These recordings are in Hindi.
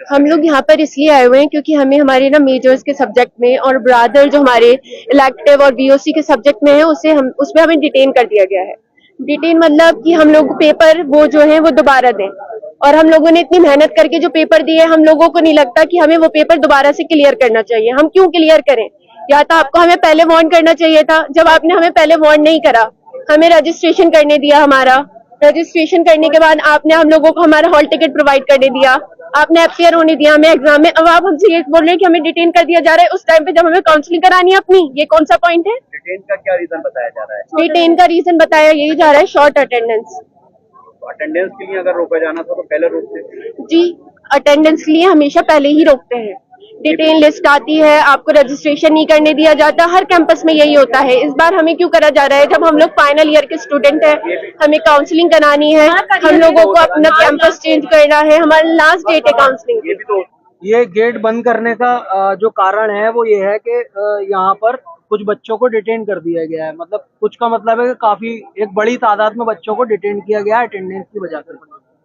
हम लोग यहाँ पर इसलिए आए हुए हैं क्योंकि हमें हमारे ना मेजर्स के सब्जेक्ट में और ब्रादर जो हमारे इलेक्टिव और बीओसी के सब्जेक्ट में है उसे हम उसमें हमें डिटेन कर दिया गया है। डिटेन मतलब कि हम लोग पेपर वो जो है वो दोबारा दें, और हम लोगों ने इतनी मेहनत करके जो पेपर दिए हम लोगों को नहीं लगता कि हमें वो पेपर दोबारा से क्लियर करना चाहिए। हम क्यों क्लियर करें? या तो आपको हमें पहले वार्न करना चाहिए था। जब आपने हमें पहले वार्न नहीं करा, हमें रजिस्ट्रेशन करने दिया, हमारा रजिस्ट्रेशन करने के बाद आपने हम लोगों को हमारा हॉल टिकट प्रोवाइड करने दिया, आपने अपियर होने दिया हमें एग्जाम में। अब आप हमसे ये बोल रहे हैं कि हमें डिटेन कर दिया जा रहा है उस टाइम पे जब हमें काउंसलिंग करानी है अपनी। ये कौन सा पॉइंट है? डिटेन का क्या रीजन बताया जा रहा है? डिटेन का रीजन बताया यही जा रहा है शॉर्ट अटेंडेंस। तो अटेंडेंस के लिए अगर रोका जाना था तो पहले रोकते। जी, अटेंडेंस के लिए हमेशा पहले ही रोकते हैं। डिटेन लिस्ट आती है, आपको रजिस्ट्रेशन नहीं करने दिया जाता। हर कैंपस में यही होता है। इस बार हमें क्यों करा जा रहा है? जब हम लोग फाइनल ईयर के स्टूडेंट हैं, हमें काउंसलिंग करानी है, हम लोगों को अपना कैंपस चेंज करना है, हमारा लास्ट डेट है काउंसलिंग। ये गेट बंद करने का जो कारण है वो ये है कि यहाँ पर कुछ बच्चों को डिटेन कर दिया गया है। मतलब कुछ का मतलब है कि काफी एक बड़ी तादाद में बच्चों को डिटेन किया गया है अटेंडेंस की वजह से।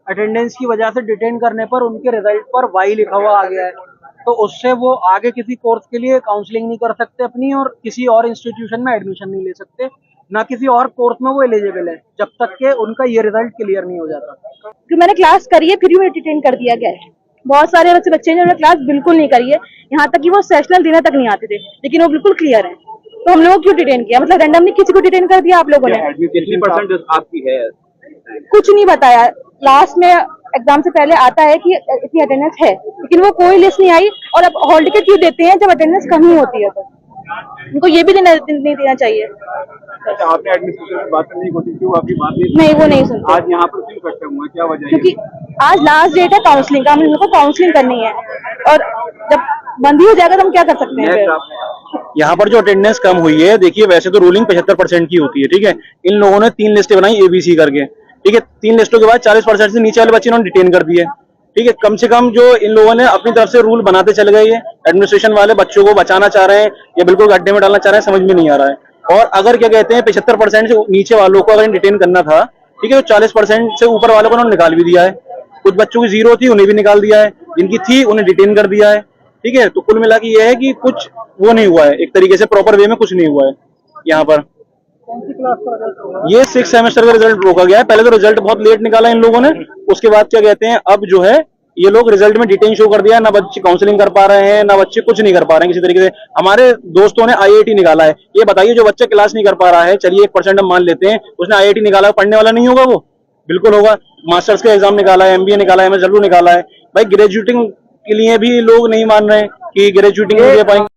अटेंडेंस की वजह से डिटेन करने पर उनके रिजल्ट पर वाई लिखा हुआ आ गया है, तो उससे वो आगे किसी कोर्स के लिए काउंसलिंग नहीं कर सकते अपनी, और किसी और इंस्टीट्यूशन में एडमिशन नहीं ले सकते, ना किसी और कोर्स में वो एलिजिबल है जब तक के उनका ये रिजल्ट क्लियर नहीं हो जाता। कि मैंने क्लास करी है फिर भी मुझे डिटेन कर दिया गया है। बहुत सारे ऐसे बच्चे हैं जिन्होंने क्लास बिल्कुल नहीं करी है, यहाँ तक कि वो सेशनल देने तक नहीं आते थे, लेकिन वो बिल्कुल क्लियर है। तो हम लोगों को क्यों डिटेन किया? मतलब रैंडमली किसी को डिटेन कर दिया आप लोगों ने? कितनी परसेंट आपकी है? कुछ नहीं बताया। लास्ट में एग्जाम से पहले आता है कि इतनी अटेंडेंस है, लेकिन वो कोई लिस्ट नहीं आई। और अब हॉल टिकट क्यों देते हैं जब अटेंडेंस कम ही होती है? तो उनको ये भी नहीं देना चाहिए। अच्छा, आपने एडमिनिस्ट्रेशन से बात करने की कोशिश की, वो आपकी बात नहीं, वो नहीं सुनते। आज यहाँ पर क्यों इकट्ठे हुए हैं, क्या वजह है? क्योंकि आज लास्ट डेट है काउंसलिंग का, हम लोगों को काउंसलिंग करनी है, और जब बंद ही हो जाएगा तो हम क्या कर सकते हैं फिर? यहाँ पर जो अटेंडेंस कम हुई है, देखिए वैसे तो रूलिंग 75% की होती है, ठीक है। इन लोगों ने 3 लिस्टें बनाई एबीसी करके, ठीक है। 3 लिस्टों के बाद 40% से नीचे वाले बच्चे इन्होंने डिटेन कर दिए, ठीक है। कम से कम जो इन लोगों ने अपनी तरफ से रूल बनाते चले गए, ये एडमिनिस्ट्रेशन वाले बच्चों को बचाना चाह रहे हैं या बिल्कुल गड्ढे में डालना चाह रहे हैं, समझ में नहीं आ रहा है। और अगर क्या कहते हैं 75% से नीचे वालों को अगर डिटेन करना था, ठीक है, तो 40% से ऊपर वालों को उन्होंने निकाल भी दिया है। कुछ बच्चों की 0 थी उन्हें भी निकाल दिया है, जिनकी थी उन्हें डिटेन कर दिया है, ठीक है। तो कुल मिला के ये है कि कुछ वो नहीं हुआ है, एक तरीके से प्रॉपर वे में कुछ नहीं हुआ है यहाँ पर। ये 6 सेमेस्टर का रिजल्ट रोका गया है। पहले तो रिजल्ट बहुत लेट निकाला इन लोगों ने, उसके बाद क्या कहते हैं अब जो है ये लोग रिजल्ट में डिटेन शो कर दिया है। ना बच्चे काउंसलिंग कर पा रहे हैं, ना बच्चे कुछ नहीं कर पा रहे हैं किसी तरीके से। हमारे दोस्तों ने आईआईटी निकाला है। ये बताइए, जो बच्चा क्लास नहीं कर पा रहा है, चलिए 1% हम मान लेते हैं, उसने आईआईटी निकाला, पढ़ने वाला नहीं होगा वो? बिल्कुल होगा। मास्टर्स का एग्जाम निकाला है, एमबीए निकाला है, एमएसडब्ल्यू निकाला है। भाई ग्रेजुएटिंग के लिए भी लोग नहीं मान रहे हैं कि ग्रेजुएटिंग नहीं दे पाएंगे।